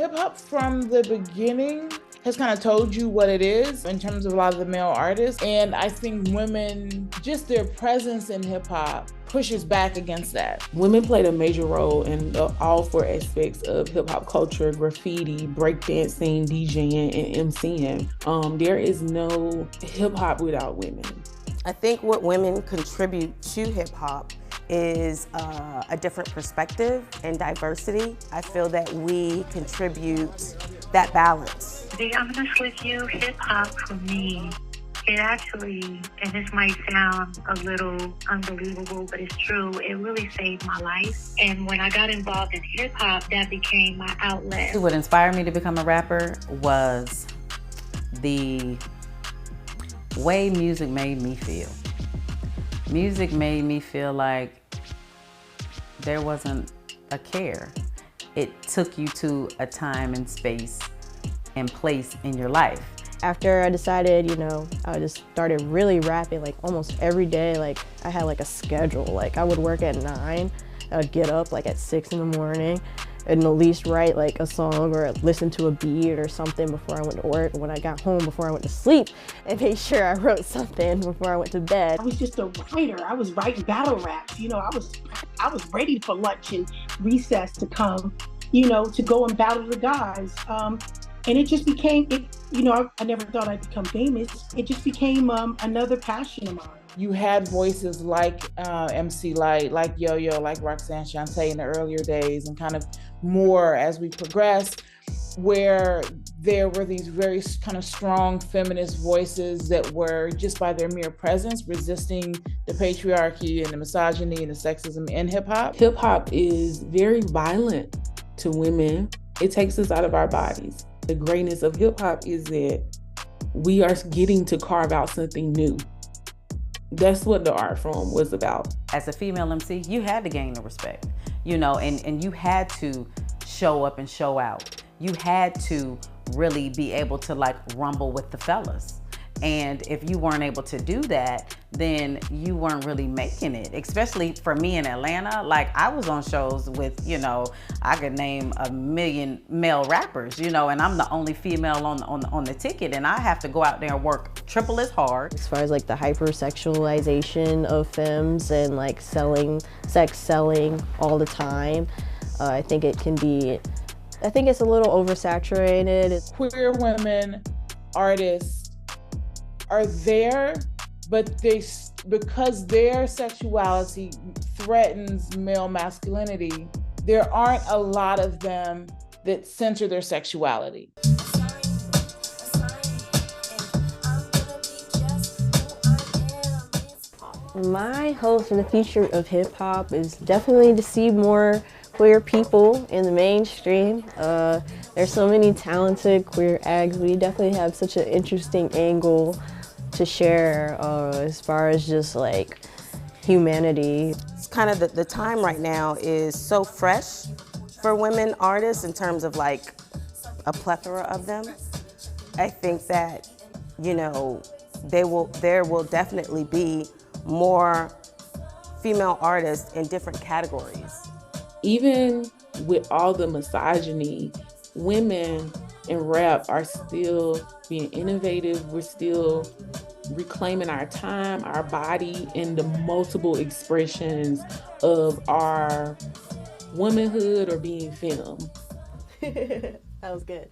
hip hop from the beginning has kind of told you what it is in terms of a lot of the male artists. And I think women, just their presence in hip hop pushes back against that. Women played a major role in all four aspects of hip hop culture: graffiti, breakdancing, DJing, and emceeing. There is no hip hop without women. I think what women contribute to hip hop is a different perspective and diversity. I feel that we contribute that balance. To be honest with you, hip hop for me, it actually, and this might sound a little unbelievable, but it's true, it really saved my life. And when I got involved in hip hop, that became my outlet. What inspired me to become a rapper was the way music made me feel. Music made me feel like there wasn't a care. It took you to a time and space and place in your life. After I decided, I just started really rapping like almost every day. Like I had like a schedule. Like I would work at 9, I'd get up like at 6 in the morning and at least write like a song or listen to a beat or something before I went to work. When I got home, before I went to sleep, and made sure I wrote something before I went to bed. I was just a writer. I was writing battle raps. I was ready for lunch and recess to come, to go and battle the guys. And it just became, I never thought I'd become famous. It just became another passion of mine. You had voices like MC Lyte, like Yo-Yo, like Roxanne Shante in the earlier days, and kind of more as we progressed, where there were these very kind of strong feminist voices that were, just by their mere presence, resisting the patriarchy and the misogyny and the sexism in hip hop. Hip hop is very violent to women. It takes us out of our bodies. The greatness of hip hop is that we are getting to carve out something new. That's what the art form was about. As a female MC, you had to gain the respect, and you had to show up and show out. You had to really be able to like rumble with the fellas. And if you weren't able to do that, then you weren't really making it. Especially for me in Atlanta, like I was on shows with, I could name 1 million male rappers, and I'm the only female on the ticket, and I have to go out there and work triple as hard. As far as like the hypersexualization of femmes and like sex selling all the time, I think it's a little oversaturated. Queer women, artists, are there, but because their sexuality threatens male masculinity, there aren't a lot of them that center their sexuality. My hope for the future of hip hop is definitely to see more queer people in the mainstream. There's so many talented queer acts. We definitely have such an interesting angle to share as far as just like humanity. It's kind of the time right now is so fresh for women artists in terms of like a plethora of them. I think that, there will definitely be more female artists in different categories. Even with all the misogyny, women in rap are still being innovative. We're still reclaiming our time, our body, and the multiple expressions of our womanhood or being femme. That was good.